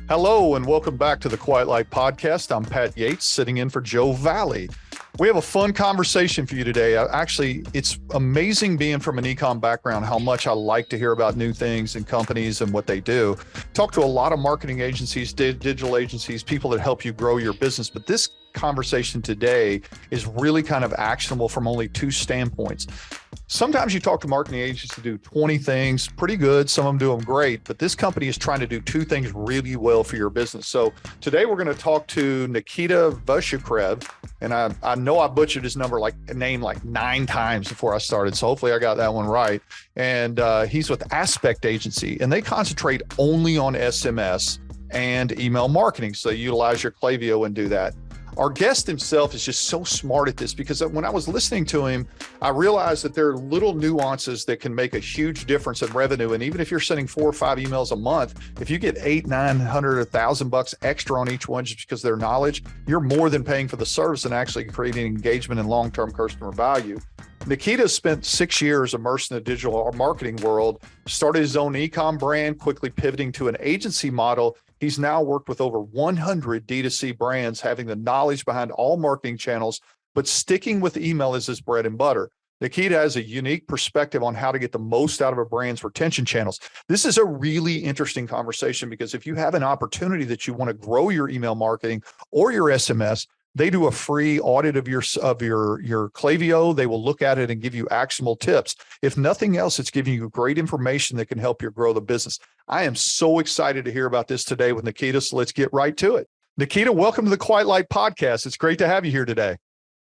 Hello and welcome back to the Quiet Light Podcast. I'm Pat Yates, sitting in for Joe Valley. We have a fun conversation for you today. It's amazing being from an ecom background, how much I like to hear about new things and companies and what they do. Talk to a lot of marketing agencies, digital agencies, people that help you grow your business. But this conversation today is really kind of actionable from only two standpoints. Sometimes you talk to marketing agents to do 20 things, pretty good. Some of them do them great, but this company is trying to do two things really well for your business. So today we're going to talk to Nikita Vakhrushev, and I know I butchered his name like 9 times before I started. So hopefully I got that one right. And he's with ASPEKT agency, and they concentrate only on SMS and email marketing. So utilize your Klaviyo and do that. Our guest himself is just so smart at this, because when I was listening to him, I realized that there are little nuances that can make a huge difference in revenue. And even if you're sending 4 or 5 emails a month, if you get $800, $900, $1,000 extra on each one just because of their knowledge, you're more than paying for the service and actually creating engagement and long-term customer value. Nikita spent 6 years immersed in the digital marketing world, started his own e-com brand, quickly pivoting to an agency model. He's now worked with over 100 D2C brands, having the knowledge behind all marketing channels, but sticking with email as his bread and butter. Nikita has a unique perspective on how to get the most out of a brand's retention channels. This is a really interesting conversation, because if you have an opportunity that you want to grow your email marketing or your SMS, they do a free audit of your Klaviyo. They will look at it and give you actionable tips. If nothing else, it's giving you great information that can help you grow the business. I am so excited to hear about this today with Nikita, so let's get right to it. Nikita, welcome to the Quiet Light Podcast. It's great to have you here today.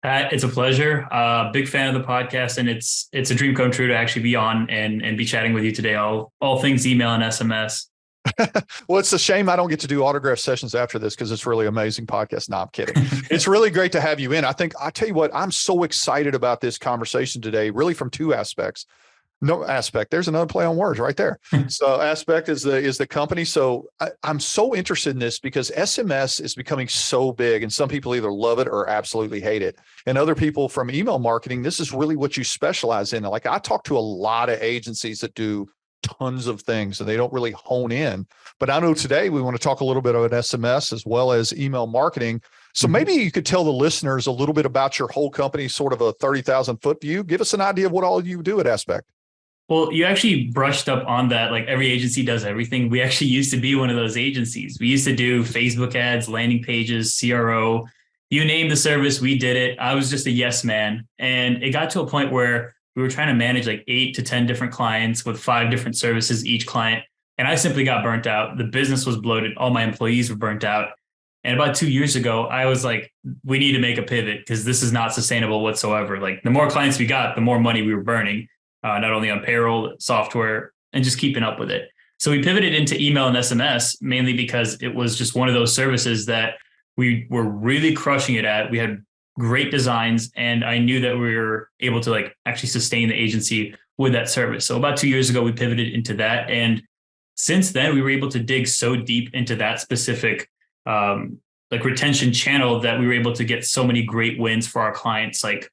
It's a pleasure. Big fan of the podcast, and it's a dream come true to actually be on and be chatting with you today. All things email and SMS. Well, it's a shame I don't get to do autograph sessions after this, because it's really amazing podcast. No, I'm kidding. It's really great to have you in. I'll tell you what, I'm so excited about this conversation today, really from 2 aspects. No, ASPEKT. There's another play on words right there. So ASPEKT is the company. So I'm so interested in this because SMS is becoming so big, and some people either love it or absolutely hate it. And other people from email marketing, this is really what you specialize in. Like, I talk to a lot of agencies that do tons of things and they don't really hone in. But I know today we want to talk a little bit about SMS as well as email marketing. So maybe you could tell the listeners a little bit about your whole company, sort of a 30,000 foot view. Give us an idea of what all you do at ASPEKT. Well, you actually brushed up on that. Like, every agency does everything. We actually used to be one of those agencies. We used to do Facebook ads, landing pages, CRO, you name the service, we did it. I was just a yes man. And it got to a point where we were trying to manage like 8 to 10 different clients with 5 different services each client. And I simply got burnt out. The business was bloated. All my employees were burnt out. And about 2 years ago, I was like, we need to make a pivot, because this is not sustainable whatsoever. Like, the more clients we got, the more money we were burning, not only on payroll, software, and just keeping up with it. So we pivoted into email and SMS, mainly because it was just one of those services that we were really crushing it at. We had great designs, and I knew that we were able to like actually sustain the agency with that service. So about 2 years ago, we pivoted into that. And since then, we were able to dig so deep into that specific like retention channel that we were able to get so many great wins for our clients. Like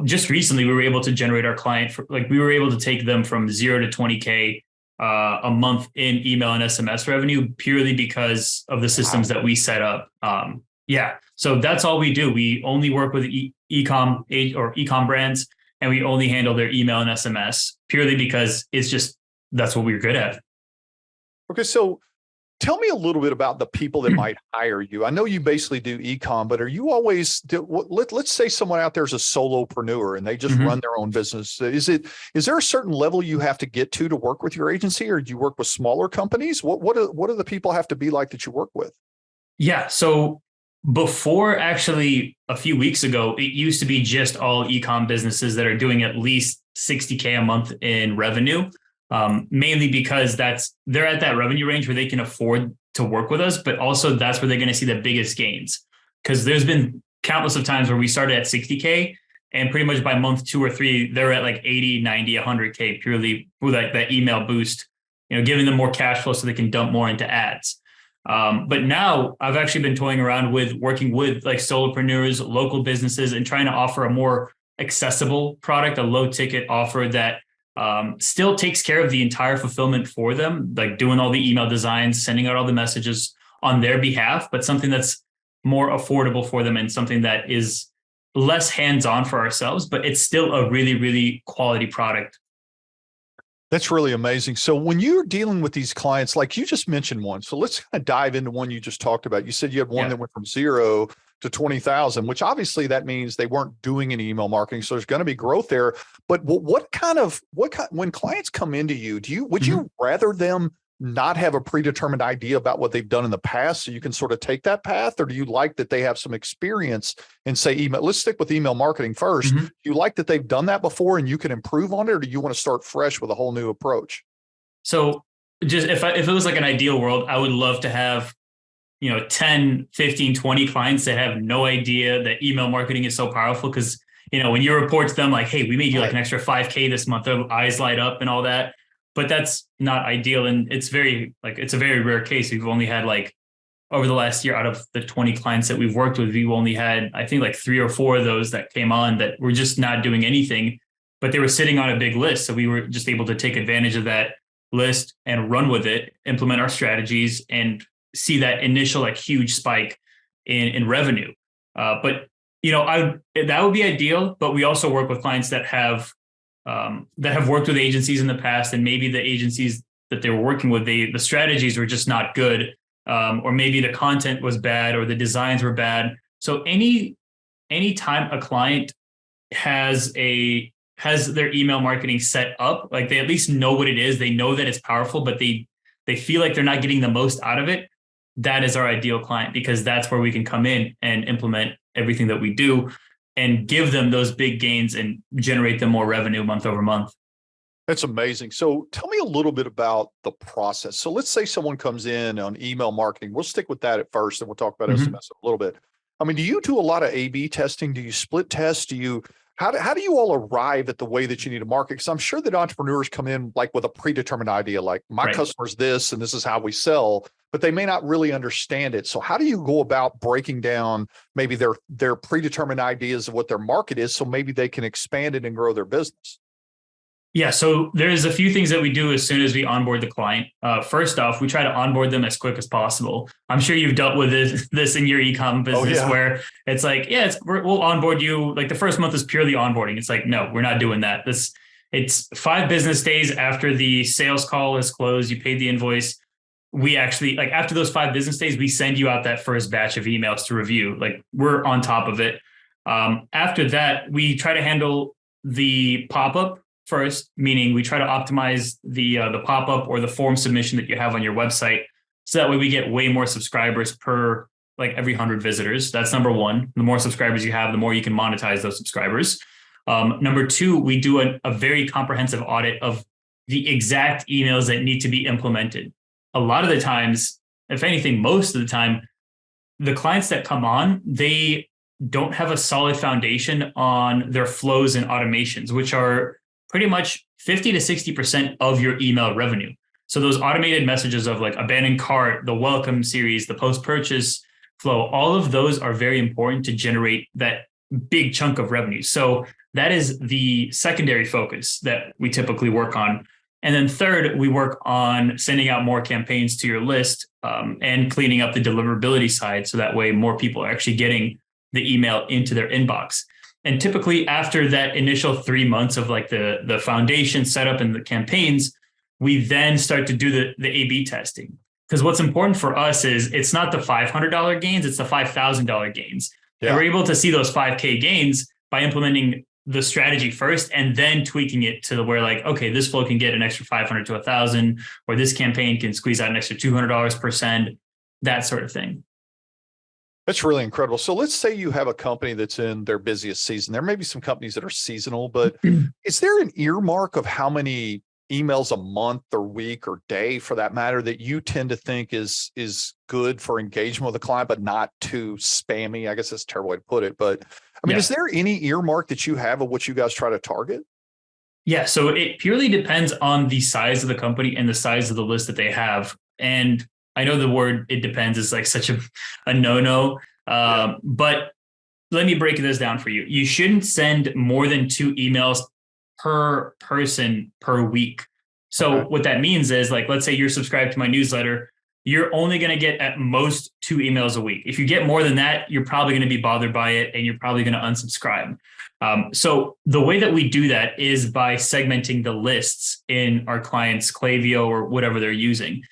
just recently, we were able to generate our client we were able to take them from 0 to 20K a month in email and SMS revenue, purely because of the systems that we set up. So that's all we do. We only work with e-com brands, and we only handle their email and SMS, purely because that's what we're good at. Okay. So tell me a little bit about the people that might hire you. I know you basically do e-com, but are you always, let's say someone out there is a solopreneur and they just run their own business. Is there a certain level you have to get to work with your agency, or do you work with smaller companies? What do the people have to be like that you work with? Yeah. So before, actually a few weeks ago, it used to be just all e-com businesses that are doing at least 60K a month in revenue. Mainly because they're at that revenue range where they can afford to work with us, but also that's where they're going to see the biggest gains. Because there's been countless of times where we started at 60K, and pretty much by month 2 or 3, they're at like 80, 90, 100K purely with that email boost, giving them more cash flow so they can dump more into ads. But now I've actually been toying around with working with like solopreneurs, local businesses, and trying to offer a more accessible product, a low ticket offer that still takes care of the entire fulfillment for them, like doing all the email designs, sending out all the messages on their behalf, but something that's more affordable for them and something that is less hands-on for ourselves, but it's still a really, really quality product. That's really amazing. So when you're dealing with these clients, like you just mentioned one, so let's kind of dive into one you just talked about. You said you had one that went from 0 to 20,000, which obviously that means they weren't doing any email marketing. So there's going to be growth there. But when clients come into you, would you rather them not have a predetermined idea about what they've done in the past so you can sort of take that path? Or do you like that they have some experience and say email? Let's stick with email marketing first. Do you like that they've done that before and you can improve on it? Or do you want to start fresh with a whole new approach? So just if it was like an ideal world, I would love to have 10, 15, 20 clients that have no idea that email marketing is so powerful. Because, when you report to them like, hey, we made you like an extra 5K this month, their eyes light up and all that. But that's not ideal. And it's a very rare case. We've only had over the last year, out of the 20 clients that we've worked with, we've only had, I think 3 or 4 of those that came on that were just not doing anything, but they were sitting on a big list. So we were just able to take advantage of that list and run with it, implement our strategies, and see that initial huge spike in revenue. But that would be ideal. But we also work with clients that have worked with agencies in the past, and maybe the agencies that they were working with, the strategies were just not good, or maybe the content was bad or the designs were bad. So any time a client has their email marketing set up, like they at least know what it is, they know that it's powerful, but they feel like they're not getting the most out of it, that is our ideal client, because that's where we can come in and implement everything that we do and give them those big gains and generate them more revenue month over month. That's amazing. So tell me a little bit about the process. So let's say someone comes in on email marketing. We'll stick with that at first, and we'll talk about SMS a little bit. I mean, do you do a lot of A/B testing? Do you split test? How do you all arrive at the way that you need to market? Because I'm sure that entrepreneurs come in with a predetermined idea, like my customer's this, and this is how we sell, but they may not really understand it. So how do you go about breaking down maybe their predetermined ideas of what their market is, so maybe they can expand it and grow their business? Yeah, so there's a few things that we do as soon as we onboard the client. First off, we try to onboard them as quick as possible. I'm sure you've dealt with this in your e-com business, where it's we'll onboard you. Like the first month is purely onboarding. It's like, no, we're not doing that. It's 5 business days after the sales call is closed, you paid the invoice. We actually, after those 5 business days, we send you out that first batch of emails to review. We're on top of it. After that, we try to handle the pop-up first, meaning we try to optimize the pop-up or the form submission that you have on your website, so that way we get way more subscribers per every 100 visitors. That's number one. The more subscribers you have, the more you can monetize those subscribers. Number 2, we do a very comprehensive audit of the exact emails that need to be implemented. A lot of the times, if anything, most of the time, the clients that come on, they don't have a solid foundation on their flows and automations, which are pretty much 50 to 60% of your email revenue. So those automated messages of abandoned cart, the welcome series, the post-purchase flow, all of those are very important to generate that big chunk of revenue. So that is the secondary focus that we typically work on. And then third, we work on sending out more campaigns to your list, and cleaning up the deliverability side. So that way more people are actually getting the email into their inbox. And typically after that initial 3 months of the foundation setup and the campaigns, we then start to do the A/B testing. Because what's important for us is it's not the $500 gains, it's the $5,000 gains. Yeah. And we're able to see those 5K gains by implementing the strategy first and then tweaking it to where okay, this flow can get an extra 500 to 1,000, or this campaign can squeeze out an extra $200 per send, that sort of thing. That's really incredible. So let's say you have a company that's in their busiest season. There may be some companies that are seasonal, but is there an earmark of how many emails a month or week or day, for that matter, that you tend to think is good for engagement with a client, but not too spammy? I guess that's a terrible way to put it. But I mean, is there any earmark that you have of what you guys try to target? Yeah, so it purely depends on the size of the company and the size of the list that they have. And I know the word "it depends" is such a no-no, but let me break this down for you. You shouldn't send more than 2 emails per person per week. So Okay. what that means is, like, let's say you're subscribed to my newsletter, you're only going to get at most 2 emails a week. If you get more than that, you're probably going to be bothered by it and you're probably going to unsubscribe. So the way that we do that is by segmenting the lists in our clients' Klaviyo or whatever they're using.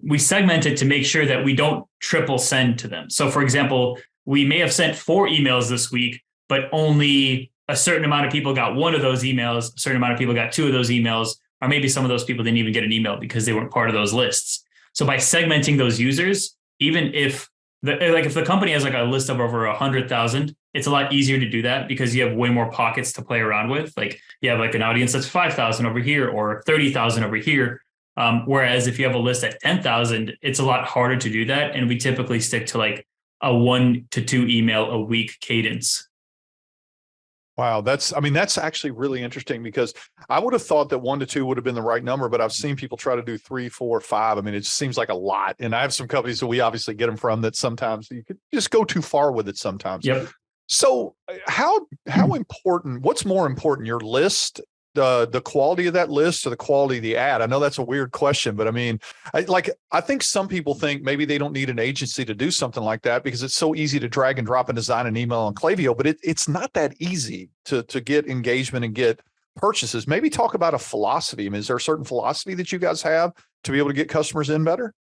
We segment it to make sure that we don't triple send to them. So for example, we may have sent 4 emails this week, but only a certain amount of people got 1 of those emails, a certain amount of people got 2 of those emails, or maybe some of those people didn't even get an email because they weren't part of those lists. So by segmenting those users, even if the company has like a list of over 100,000, it's a lot easier to do that because you have way more pockets to play around with. Like you have like an audience that's 5,000 over here or 30,000 over here. Whereas if you have a list at 10,000, it's a lot harder to do that. And we typically stick to like a 1 to 2 email a week cadence. Wow. That's actually really interesting because I would have thought that 1 to 2 would have been the right number, but I've seen people try to do 3, 4, 5. I mean, it just seems like a lot. And I have some companies that we obviously get them from that sometimes you could just go too far with it sometimes. Yep. So how important, what's more important, your list, the quality of that list or the quality of the ad? I know that's a weird question, but I mean, I think some people think maybe they don't need an agency to do something like that because it's so easy to drag and drop and design an email on Klaviyo, but it's not that easy to get engagement and get purchases. Maybe talk about a philosophy. I mean, is there a certain philosophy that you guys have to be able to get customers in better?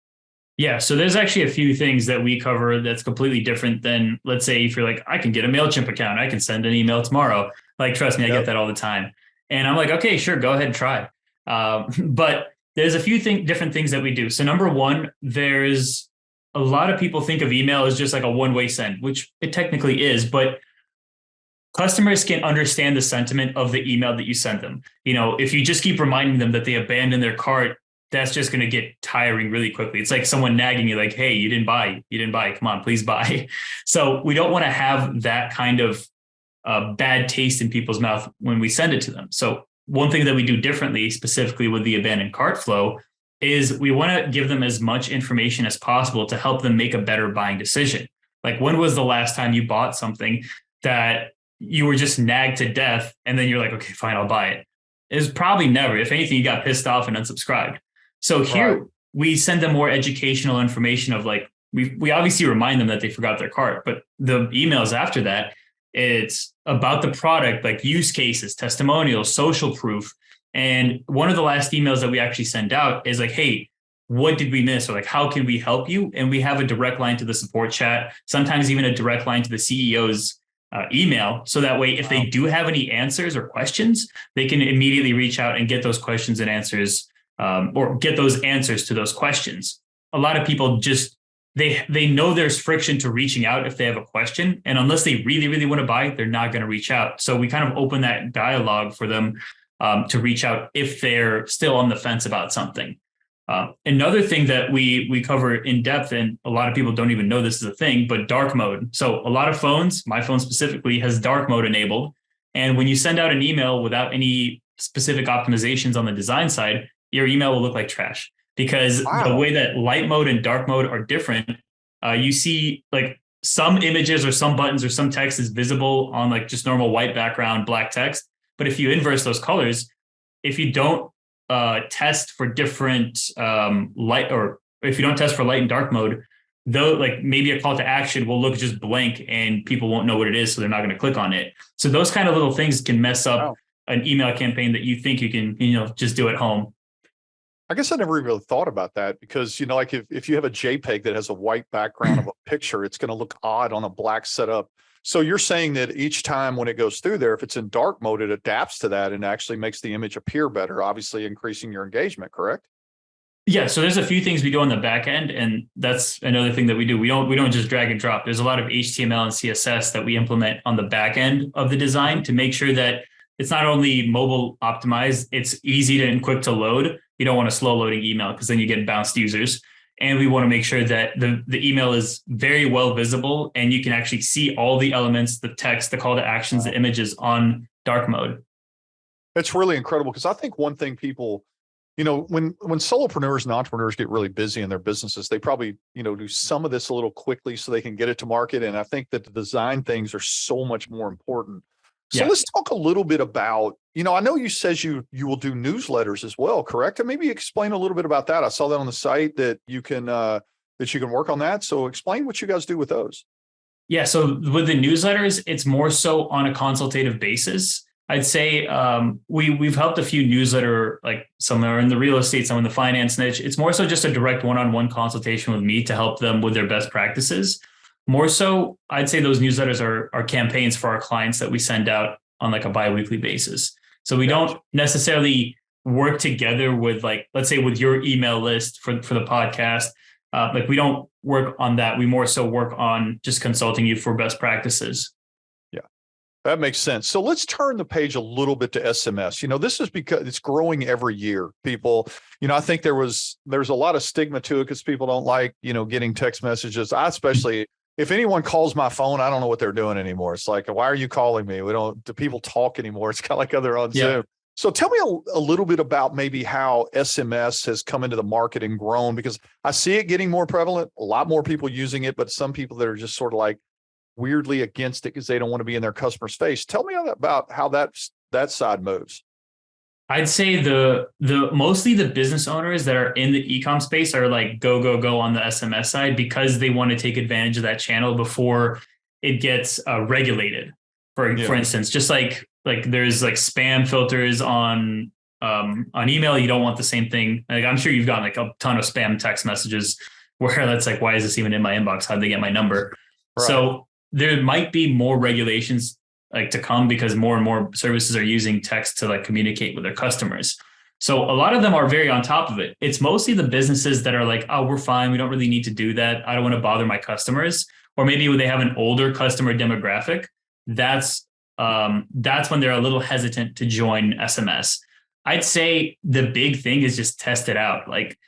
Yeah, so there's actually a few things that we cover that's completely different than, let's say, if you're like, I can get a MailChimp account, I can send an email tomorrow. Like, trust me, I get that all the time. And I'm like, okay, sure, go ahead and try. But there's a few different things that we do. So number one, there's a lot of people think of email as just like a one-way send, which it technically is, but customers can understand the sentiment of the email that you send them. You know, if you just keep reminding them that they abandoned their cart, that's just going to get tiring really quickly. It's like someone nagging you like, hey, you didn't buy, come on, please buy. So we don't want to have that kind of bad taste in people's mouth when we send it to them. So one thing that we do differently, specifically with the abandoned cart flow, is we want to give them as much information as possible to help them make a better buying decision. Like, when was the last time you bought something that you were just nagged to death and then you're like, okay, fine, I'll buy it? It's probably never. If anything, you got pissed off and unsubscribed. So here we send them more educational information of like, we obviously remind them that they forgot their cart, but the emails after that, it's about the product, like use cases, testimonials, social proof. And one of the last emails that we actually send out is like, hey, what did we miss? Or like, how can we help you? And we have a direct line to the support chat, sometimes even a direct line to the CEO's email. So that way, if they do have any answers or questions, they can immediately reach out and get those questions and answers, or get those answers to those questions. A lot of people just, they know there's friction to reaching out if they have a question. And unless they really, really want to buy, they're not going to reach out. So we kind of open that dialogue for them to reach out if they're still on the fence about something. Another thing that we cover in depth, and a lot of people don't even know this is a thing, but dark mode. So a lot of phones, my phone specifically, has dark mode enabled. And when you send out an email without any specific optimizations on the design side, your email will look like trash, because the way that light mode and dark mode are different. You see like some images or some buttons or some text is visible on like just normal white background, black text. But if you inverse those colors, if you don't test for different light, or if you don't test for light and dark mode, though, like maybe a call to action will look just blank and people won't know what it is. So they're not going to click on it. So those kind of little things can mess up an email campaign that you think you can, just do at home. I guess I never really thought about that because, like if you have a JPEG that has a white background of a picture, it's going to look odd on a black setup. So you're saying that each time when it goes through there, if it's in dark mode, it adapts to that and actually makes the image appear better, obviously increasing your engagement, correct? Yeah. So there's a few things we do on the back end, and that's another thing that we do. We don't just drag and drop. There's a lot of HTML and CSS that we implement on the back end of the design to make sure that it's not only mobile optimized, it's easy and quick to load. You don't want a slow loading email because then you get bounced users. And we want to make sure that the email is very well visible and you can actually see all the elements, the text, the call to actions, the images on dark mode. It's really incredible because I think one thing people, when solopreneurs and entrepreneurs get really busy in their businesses, they probably, do some of this a little quickly so they can get it to market. And I think that the design things are so much more important. So Yeah. let's talk a little bit about, I know you says you will do newsletters as well, correct? And maybe explain a little bit about that. I saw that on the site that you can work on that. So explain what you guys do with those. Yeah. So with the newsletters, it's more so on a consultative basis. I'd say we've helped a few newsletter, like some are in the real estate, some in the finance niche. It's more so just a direct one-on-one consultation with me to help them with their best practices. More so, I'd say those newsletters are campaigns for our clients that we send out on like a biweekly basis. So we don't necessarily work together with, like, let's say with your email list for the podcast. Like we don't work on that. We more so work on just consulting you for best practices. Yeah, that makes sense. So let's turn the page a little bit to SMS. This is because it's growing every year. People, I think there's a lot of stigma to it because people don't like, getting text messages. I especially, if anyone calls my phone, I don't know what they're doing anymore. It's like, why are you calling me? Do people talk anymore? It's kind of like they're on Zoom. So tell me a little bit about maybe how SMS has come into the market and grown, because I see it getting more prevalent, a lot more people using it, but some people that are just sort of like weirdly against it because they don't want to be in their customer's face. Tell me about how that side moves. I'd say the mostly the business owners that are in the e-com space are like go on the SMS side because they want to take advantage of that channel before it gets regulated. For instance, just like there's like spam filters on email, you don't want the same thing. Like I'm sure you've gotten like a ton of spam text messages where that's like, why is this even in my inbox? How'd they get my number? Right. So there might be more regulations like to come because more and more services are using text to like communicate with their customers. So a lot of them are very on top of it. It's mostly the businesses that are like, oh, we're fine. We don't really need to do that. I don't want to bother my customers. Or maybe when they have an older customer demographic, that's when they're a little hesitant to join SMS. I'd say the big thing is just test it out. Like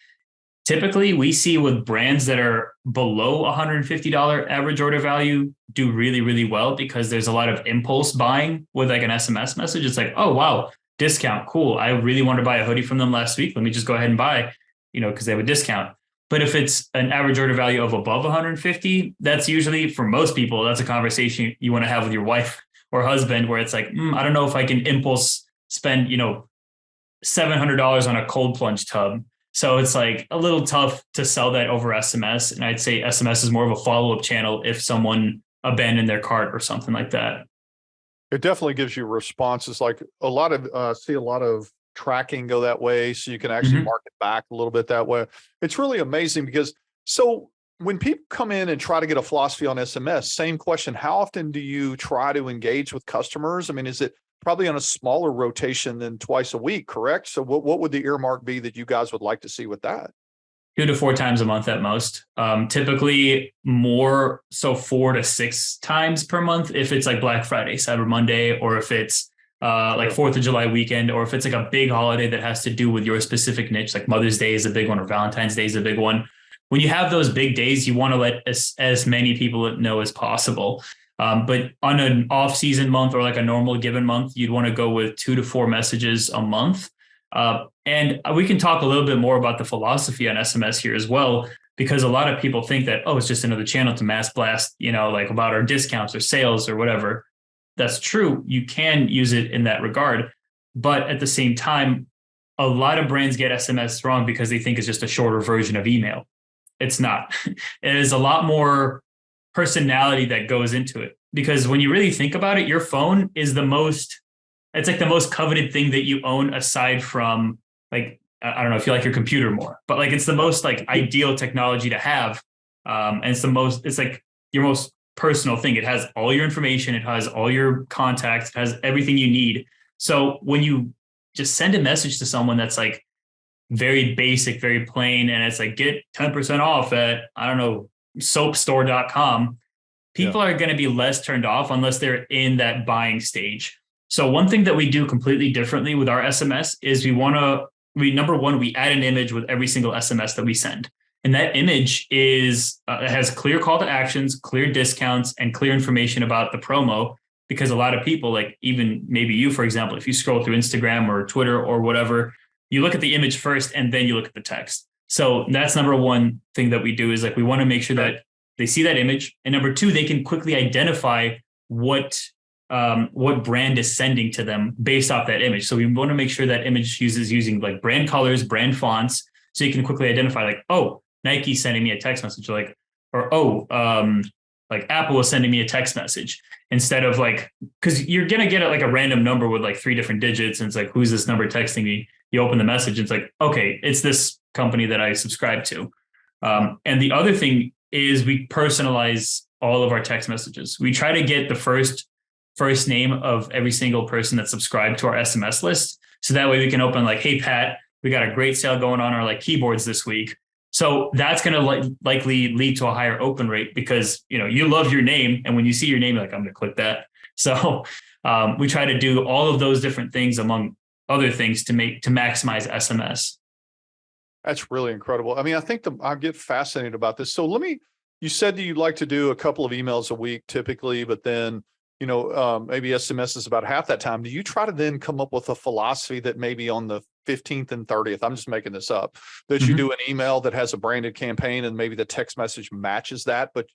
typically we see with brands that are below $150 average order value do really, really well because there's a lot of impulse buying with like an SMS message. It's like, oh, wow, discount. Cool. I really wanted to buy a hoodie from them last week. Let me just go ahead and buy, because they have a discount. But if it's an average order value of above 150, that's usually for most people, that's a conversation you want to have with your wife or husband where it's like, I don't know if I can impulse spend, $700 on a cold plunge tub. So it's like a little tough to sell that over SMS. And I'd say SMS is more of a follow-up channel if someone abandoned their cart or something like that. It definitely gives you responses. Like see a lot of tracking go that way. So you can actually market back a little bit that way. It's really amazing because when people come in and try to get a philosophy on SMS, same question, how often do you try to engage with customers? I mean, is it probably on a smaller rotation than twice a week, correct? So what would the earmark be that you guys would like to see with that? 2 to 4 times a month at most. Typically more so 4 to 6 times per month if it's like Black Friday, Cyber Monday, or if it's like 4th of July weekend, or if it's like a big holiday that has to do with your specific niche, like Mother's Day is a big one or Valentine's Day is a big one. When you have those big days, you want to let as many people know as possible. But on an off-season month or like a normal given month, you'd want to go with 2 to 4 messages a month. And we can talk a little bit more about the philosophy on SMS here as well, because a lot of people think that, oh, it's just another channel to mass blast, like about our discounts or sales or whatever. That's true. You can use it in that regard. But at the same time, a lot of brands get SMS wrong because they think it's just a shorter version of email. It's not. It is a lot more personality that goes into it, because when you really think about it, your phone is it's like the most coveted thing that you own aside from, like, I don't know if you like your computer more, but like it's the most like ideal technology to have. And it's like your most personal thing. It has all your information. It has all your contacts. It has everything you need. So when you just send a message to someone that's like very basic, very plain, and it's like, get 10% off at, I don't know, soapstore.com, people are going to be less turned off unless they're in that buying stage. So one thing that we do completely differently with our SMS is number one, we add an image with every single SMS that we send. And that image it has clear call to actions, clear discounts, and clear information about the promo. Because a lot of people, like even maybe you, for example, if you scroll through Instagram or Twitter or whatever, you look at the image first and then you look at the text. So that's number one thing that we do is like, we want to make sure that they see that image. And number two, they can quickly identify what what brand is sending to them based off that image. So we want to make sure that image uses using like brand colors, brand fonts, so you can quickly identify like, oh, Nike sending me a text message, like, or like Apple is sending me a text message, instead of like, because you're gonna get like a random number with like 3 different digits, and it's like, who's this number texting me? You open the message, it's like, okay, it's this company that I subscribe to. And the other thing is we personalize all of our text messages. We try to get the first name of every single person that's subscribed to our SMS list. So that way we can open like, hey, Pat, we got a great sale going on our like keyboards this week. So that's going to likely lead to a higher open rate, because, you know, you love your name. And when you see your name, you're like, I'm going to click that. So we try to do all of those different things, among other things, to maximize SMS. That's really incredible. I mean, I think I get fascinated about this. So you said that you'd like to do a couple of emails a week typically, but then, you know, maybe SMS is about half that time. Do you try to then come up with a philosophy that maybe on the 15th and 30th, I'm just making this up, that you do an email that has a branded campaign and maybe the text message matches that? But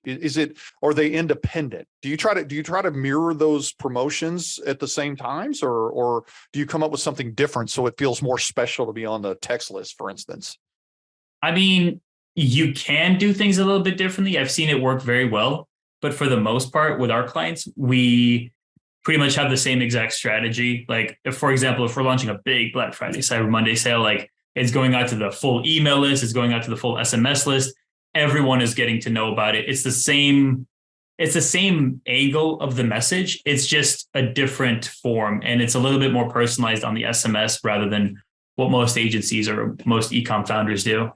are they independent? Do you try to mirror those promotions at the same times, or do you come up with something different so it feels more special to be on the text list, for instance? I mean, you can do things a little bit differently. I've seen it work very well, but for the most part with our clients, we pretty much have the same exact strategy. Like, for example, if we're launching a big Black Friday, Cyber Monday sale, like, it's going out to the full email list, it's going out to the full SMS list. Everyone is getting to know about it. It's the same angle of the message. It's just a different form, and it's a little bit more personalized on the SMS rather than what most agencies or most e-com founders do.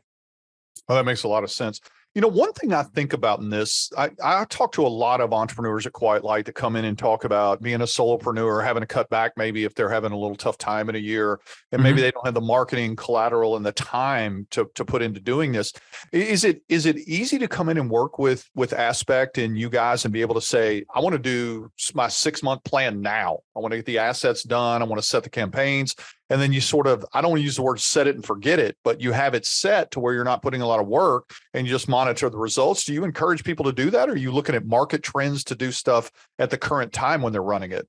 Well, that makes a lot of sense. You know, one thing I think about in this, I talk to a lot of entrepreneurs at Quiet Light that come in and talk about being a solopreneur, having to cut back maybe if they're having a little tough time in a year, and maybe they don't have the marketing collateral and the time to put into doing this. Is it easy to come in and work with ASPEKT and you guys and be able to say, I want to do my 6-month plan now. I want to get the assets done. I want to set the campaigns. And then you sort of, I don't want to use the word set it and forget it, but you have it set to where you're not putting a lot of work and you just monitor the results. Do you encourage people to do that? Or are you looking at market trends to do stuff at the current time when they're running it?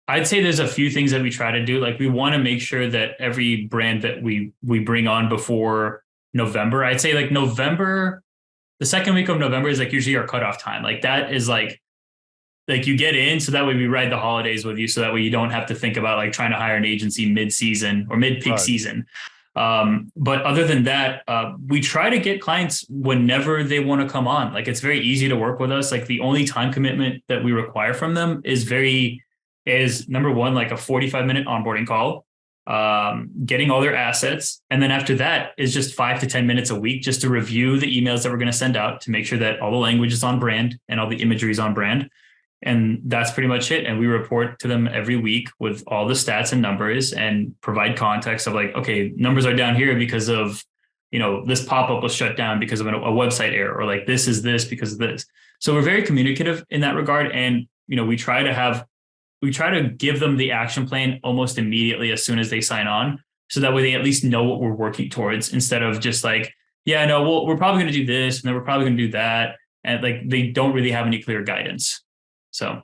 I'd say there's a few things that we try to do. Like, we want to make sure that every brand that we bring on before November, I'd say like November, the second week of November is like usually our cutoff time. Like, that is like you get in, so that way we ride the holidays with you. So that way you don't have to think about like trying to hire an agency mid-season or mid-peak season. But other than that, we try to get clients whenever they want to come on. Like, it's very easy to work with us. Like, the only time commitment that we require from them is number one, like a 45-minute onboarding call, getting all their assets. And then after that is just 5 to 10 minutes a week just to review the emails that we're going to send out to make sure that all the language is on brand and all the imagery is on brand. And that's pretty much it. And we report to them every week with all the stats and numbers and provide context of like, okay, numbers are down here because of, you know, this pop-up was shut down because of a website error, or like this is this because of this. So we're very communicative in that regard. And, you know, we try to give them the action plan almost immediately as soon as they sign on. So that way they at least know what we're working towards, instead of just like, yeah, no, well, we're probably going to do this and then we're probably going to do that. And like, they don't really have any clear guidance. So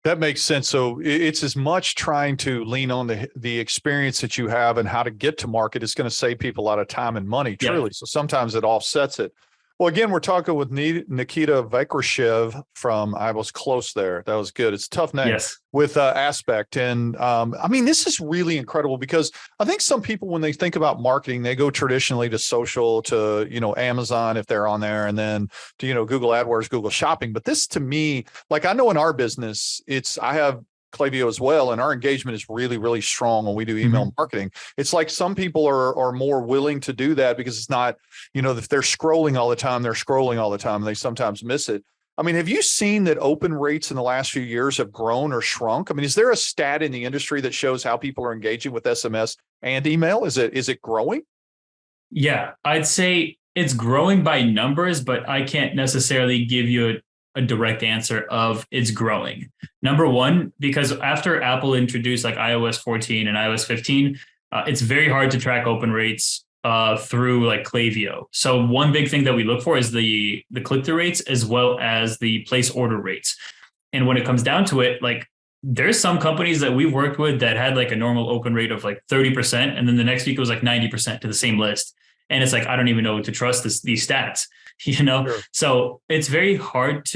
that makes sense. So it's as much trying to lean on the experience that you have and how to get to market is going to save people a lot of time and money, truly. Yeah. So sometimes it offsets it. Well, again, we're talking with Nikita Vakhrushev from, I was close there. That was good. It's a tough name. Yes. With ASPEKT. And I mean, this is really incredible because I think some people, when they think about marketing, they go traditionally to social, to, you know, Amazon, if they're on there, and then to, you know, Google AdWords, Google Shopping. But this, to me, like, I know in our business, I have Klaviyo as well, and our engagement is really, really strong when we do email marketing. It's like some people are more willing to do that because it's not, you know, if they're scrolling all the time, and they sometimes miss it. I mean, have you seen that open rates in the last few years have grown or shrunk? I mean, is there a stat in the industry that shows how people are engaging with SMS and email? Is it growing? Yeah, I'd say it's growing by numbers, but I can't necessarily give you a direct answer of it's growing. Number one, because after Apple introduced like iOS 14 and iOS 15, it's very hard to track open rates through like Klaviyo. So one big thing that we look for is the click-through rates as well as the place order rates. And when it comes down to it, like there's some companies that we've worked with that had like a normal open rate of like 30%. And then the next week it was like 90% to the same list. And it's like, I don't even know to trust these stats, Sure. So it's very hard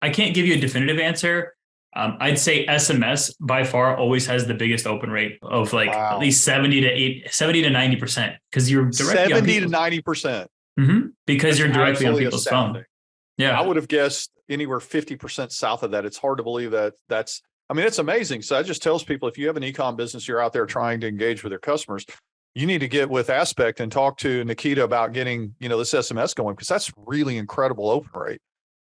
I can't give you a definitive answer. I'd say SMS by far always has the biggest open rate of like at Wow. least 70 to 90%, because you're directly 70 to 90%. Because you're directly on absolutely people's astounding. phone. Yeah. I would have guessed anywhere 50% south of that. It's hard to believe it's amazing. So that just tells people, if you have an e-com business, you're out there trying to engage with their customers, you need to get with ASPEKT and talk to Nikita about getting, this SMS going, because that's really incredible open rate.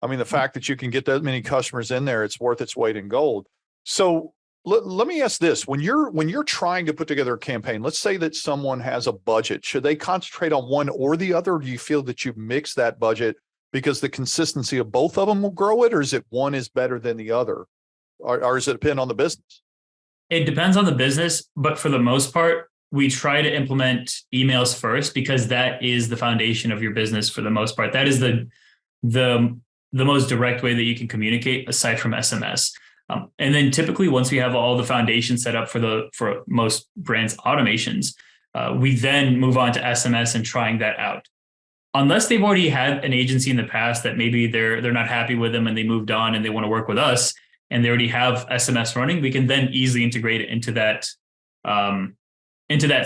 I mean, the fact that you can get that many customers in there, it's worth its weight in gold. So let me ask this: when you're trying to put together a campaign, let's say that someone has a budget, should they concentrate on one or the other? Or do you feel that you mix that budget because the consistency of both of them will grow it, or is it one is better than the other, or does it depend on the business? It depends on the business, but for the most part, we try to implement emails first, because that is the foundation of your business for the most part. That is the most direct way that you can communicate aside from SMS. And then typically, once we have all the foundation set up for most brands' automations, we then move on to SMS and trying that out. Unless they've already had an agency in the past that maybe they're not happy with them and they moved on and they want to work with us and they already have SMS running, we can then easily integrate it into that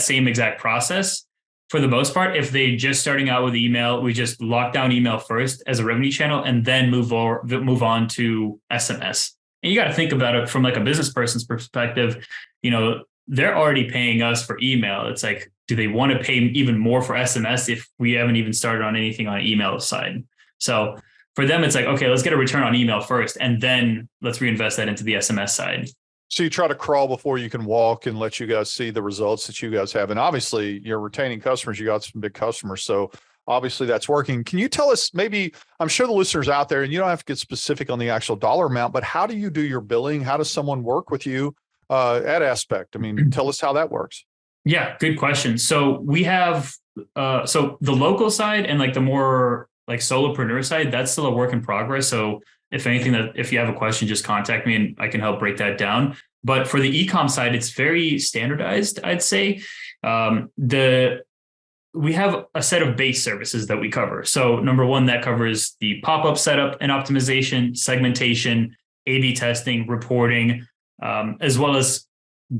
same exact process. For the most part, if they just starting out with email, we just lock down email first as a revenue channel and then move on to SMS. And you got to think about it from like a business person's perspective. They're already paying us for email. It's like, do they want to pay even more for SMS if we haven't even started on anything on email side? So for them, it's like, okay, let's get a return on email first, and then let's reinvest that into the SMS side. So you try to crawl before you can walk and let you guys see the results that you guys have. And obviously you're retaining customers. You got some big customers. So obviously that's working. Can you tell us, maybe, I'm sure the listeners out there, and you don't have to get specific on the actual dollar amount, but how do you do your billing? How does someone work with you at ASPEKT? I mean, tell us how that works. Yeah, good question. So we have, so the local side and like the more like solopreneur side, that's still a work in progress. So if you have a question, just contact me and I can help break that down. But for the e-com side, it's very standardized, I'd say. We have a set of base services that we cover. So number one, that covers the pop-up setup and optimization, segmentation, A/B testing, reporting, as well as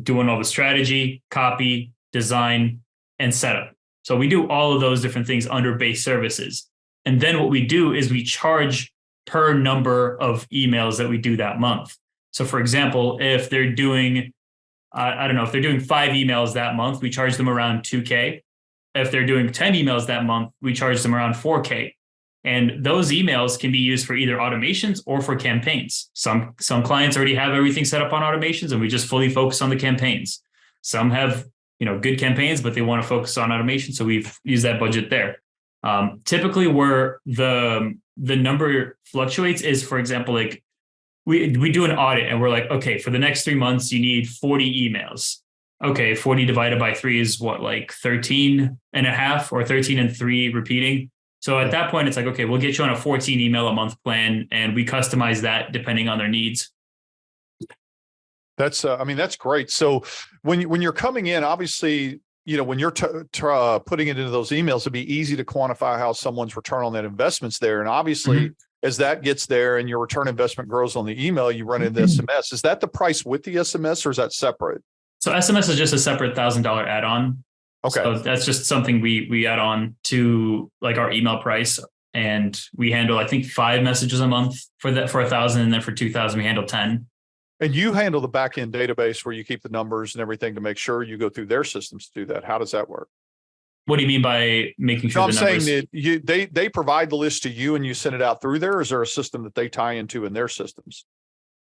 doing all the strategy, copy, design, and setup. So we do all of those different things under base services. And then what we do is we charge per number of emails that we do that month. So for example, if they're doing, if they're doing 5 emails that month, we charge them around $2,000. If they're doing 10 emails that month, we charge them around $4,000. And those emails can be used for either automations or for campaigns. Some clients already have everything set up on automations and we just fully focus on the campaigns. Some have, good campaigns, but they want to focus on automation. So we've used that budget there. Typically where the number fluctuates is, for example, like we do an audit and we're like, okay, for the next 3 months, you need 40 emails. Okay, 40 divided by 3 is what, like 13 and a half or 13 and 3 repeating. So at that point, it's like, okay, we'll get you on a 14 email a month plan and we customize that depending on their needs. That's great. So when you're coming in, obviously, when you're putting it into those emails, it'd be easy to quantify how someone's return on that investment's there. And obviously, as that gets there and your return investment grows on the email, you run into SMS. Is that the price with the SMS or is that separate? So SMS is just a separate $1,000 add-on. Okay. So that's just something we add on to like our email price. And we handle, I think, 5 messages a month for 1,000. And then for 2,000, we handle 10. And you handle the back-end database where you keep the numbers and everything to make sure you go through their systems to do that. How does that work? What do you mean by making sure? I'm saying that they provide the list to you and you send it out through there. Or is there a system that they tie into in their systems?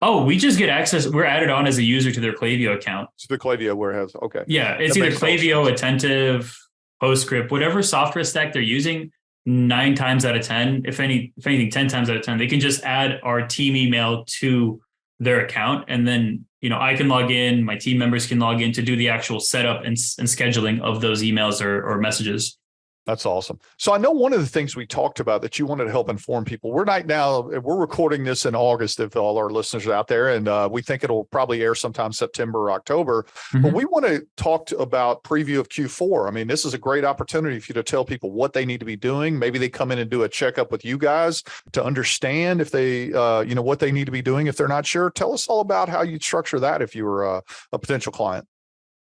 Oh, we just get access. We're added on as a user to their Klaviyo account. So the Klaviyo warehouse. Okay. Yeah. It's either Klaviyo, Attentive, PostScript, whatever software stack they're using. 9 times out of 10, if anything, 10 times out of 10, they can just add our team email to their account. And then, I can log in, my team members can log in to do the actual setup and scheduling of those emails or messages. That's awesome. So I know one of the things we talked about that you wanted to help inform people. We're recording this in August if all our listeners are out there, and we think it'll probably air sometime September or October. But we want to talk about preview of Q4. I mean, this is a great opportunity for you to tell people what they need to be doing. Maybe they come in and do a checkup with you guys to understand if they, what they need to be doing if they're not sure. Tell us all about how you'd structure that if you were a potential client.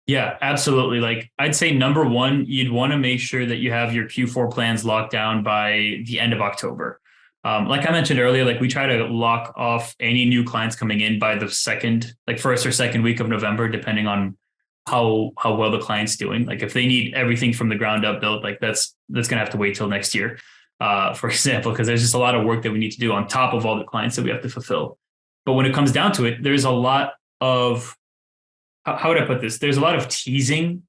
Yeah, absolutely. Like I'd say number one, you'd want to make sure that you have your Q4 plans locked down by the end of October. Like I mentioned earlier, like we try to lock off any new clients coming in by the first or second week of November, depending on how well the client's doing. Like if they need everything from the ground up built, like that's gonna have to wait till next year, for example, because there's just a lot of work that we need to do on top of all the clients that we have to fulfill. But when it comes down to it, there's a lot of how would I put this? There's a lot of teasing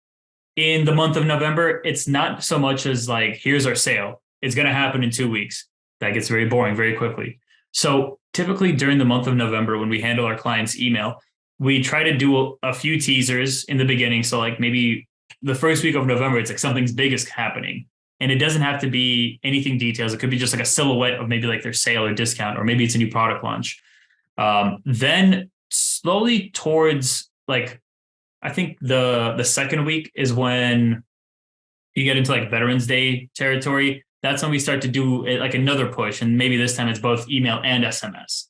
in the month of November. It's not so much as like, here's our sale. It's going to happen in 2 weeks. That gets very boring very quickly. So typically during the month of November, when we handle our clients' email, we try to do a few teasers in the beginning. So like maybe the first week of November, it's like something's big is happening. And it doesn't have to be anything details. It could be just like a silhouette of maybe like their sale or discount, or maybe it's a new product launch. Then slowly towards like, I think the second week is when you get into like Veterans Day territory. That's when we start to do like another push. And maybe this time it's both email and SMS.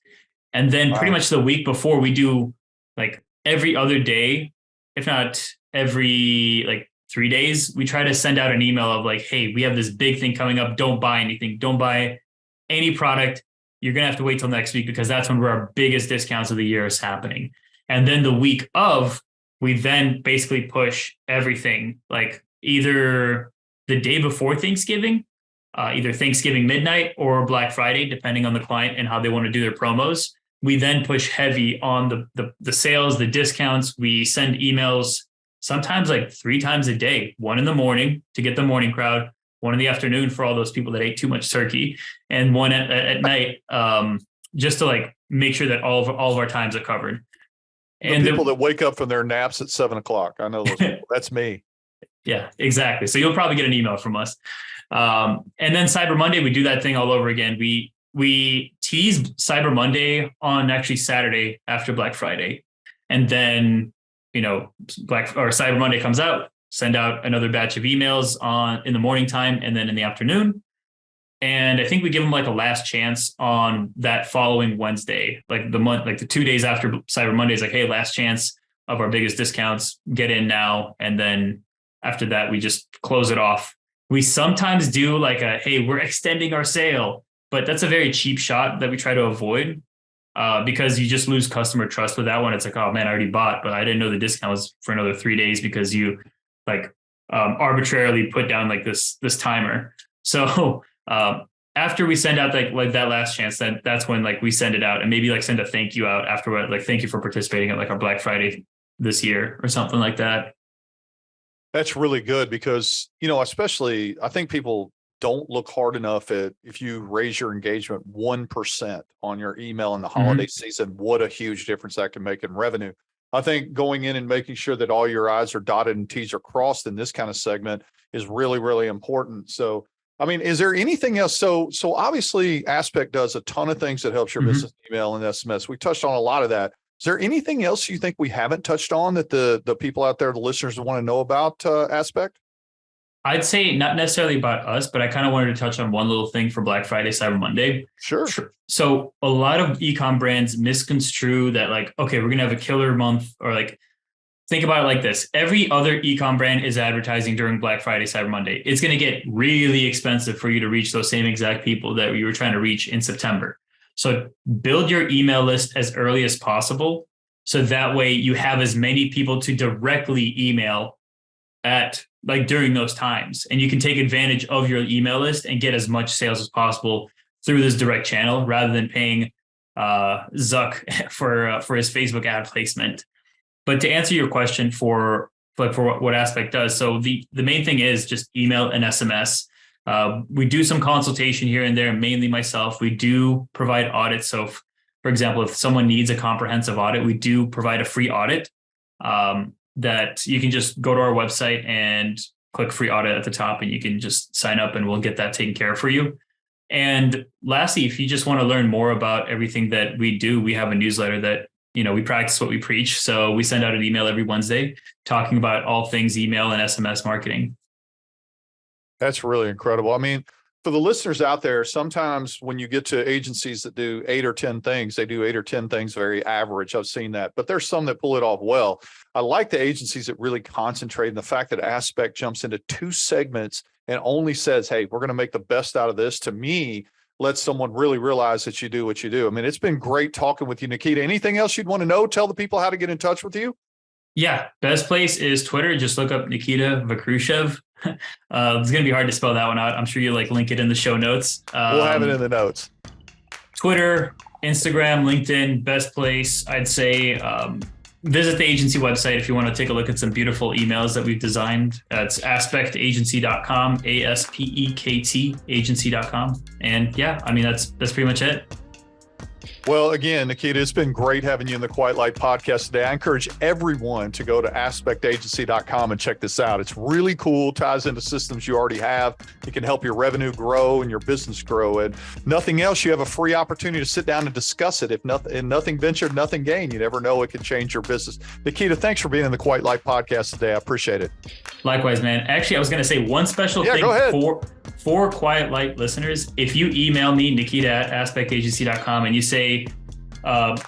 And then pretty much the week before, we do like every other day, if not every like 3 days, we try to send out an email of like, hey, we have this big thing coming up. Don't buy anything. Don't buy any product. You're going to have to wait till next week because that's when our biggest discounts of the year is happening. And then the week of, we then basically push everything like either the day before Thanksgiving, either Thanksgiving midnight or Black Friday, depending on the client and how they want to do their promos. We then push heavy on the sales, the discounts. We send emails sometimes like 3 times a day, one in the morning to get the morning crowd, one in the afternoon for all those people that ate too much turkey, and one at night, just to like make sure that all of our times are covered. And the people that wake up from their naps at 7 o'clock. I know those people. That's me. Yeah, exactly. So you'll probably get an email from us. And then Cyber Monday, we do that thing all over again. We tease Cyber Monday on actually Saturday after Black Friday. And then, Cyber Monday comes out, send out another batch of emails in the morning time and then in the afternoon. And I think we give them like a last chance on that following Wednesday, like the 2 days after Cyber Monday is like, hey, last chance of our biggest discounts, get in now. And then after that, we just close it off. We sometimes do like hey, we're extending our sale, but that's a very cheap shot that we try to avoid because you just lose customer trust with that one. It's like, oh man, I already bought, but I didn't know the discount was for another 3 days because you arbitrarily put down like this timer. So after we send out like that last chance, that's when like we send it out and maybe like send a thank you out afterward, like thank you for participating at like our Black Friday this year or something like that. That's really good because, especially I think people don't look hard enough at if you raise your engagement 1% on your email in the holiday season, what a huge difference that can make in revenue. I think going in and making sure that all your I's are dotted and T's are crossed in this kind of segment is really, really important. So, I mean, is there anything else? So obviously ASPEKT does a ton of things that helps your business email and SMS. We touched on a lot of that. Is there anything else you think we haven't touched on that the people out there, the listeners want to know about ASPEKT? I'd say not necessarily about us, but I kind of wanted to touch on one little thing for Black Friday, Cyber Monday. Sure. So a lot of e-com brands misconstrue that like, okay, we're going to have a killer month, or like, think about it like this. Every other e-com brand is advertising during Black Friday, Cyber Monday. It's going to get really expensive for you to reach those same exact people that you were trying to reach in September. So build your email list as early as possible. So that way you have as many people to directly email at like during those times. And you can take advantage of your email list and get as much sales as possible through this direct channel rather than paying Zuck for his Facebook ad placement. But to answer your question for what ASPEKT does, so the main thing is just email and SMS. We do some consultation here and there, mainly myself. We do provide audits. So, for example, if someone needs a comprehensive audit, we do provide a free audit that you can just go to our website and click free audit at the top and you can just sign up and we'll get that taken care of for you. And lastly, if you just want to learn more about everything that we do, we have a newsletter that, we practice what we preach. So we send out an email every Wednesday talking about all things email and SMS marketing. That's really incredible. I mean, for the listeners out there, sometimes when you get to agencies that do 8 or 10 things, they do 8 or 10 things very average. I've seen that, but there's some that pull it off well. I like the agencies that really concentrate, and the fact that Aspect jumps into 2 segments and only says, hey, we're going to make the best out of this, to me, lets someone really realize that you do what you do. I mean, it's been great talking with you, Nikita. Anything else you'd want to know? Tell the people how to get in touch with you. Yeah, best place is Twitter. Just look up Nikita Vakhrushev. It's going to be hard to spell that one out. I'm sure you link it in the show notes. We'll have it in the notes. Twitter, Instagram, LinkedIn, best place. I'd say visit the agency website if you want to take a look at some beautiful emails that we've designed. It's aspectagency.com, ASPEKT agency.com. And yeah, I mean, that's pretty much it. Well, again, Nikita, it's been great having you in the Quiet Light podcast today. I encourage everyone to go to aspectagency.com and check this out. It's really cool, ties into systems you already have. It can help your revenue grow and your business grow. And nothing else, you have a free opportunity to sit down and discuss it. If nothing ventured, nothing gained. You never know, it could change your business. Nikita, thanks for being in the Quiet Light podcast today. I appreciate it. Likewise, man. Actually, I was going to say one special thing for Quiet Light listeners. If you email me, Nikita at aspectagency.com, and you say,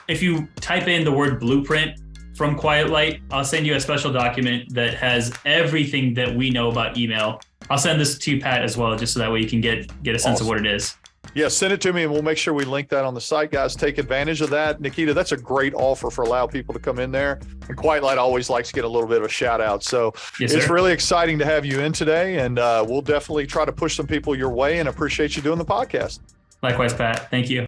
if you type in the word blueprint from Quiet Light, I'll send you a special document that has everything that we know about email. I'll send this to you, Pat, as well, just so that way you can get a sense of what it is. Yeah, send it to me and we'll make sure we link that on the site. Guys, take advantage of that. Nikita, that's a great offer for allow people to come in there. And Quiet Light always likes to get a little bit of a shout out. So it's really exciting to have you in today. And we'll definitely try to push some people your way, and appreciate you doing the podcast. Likewise, Pat. Thank you.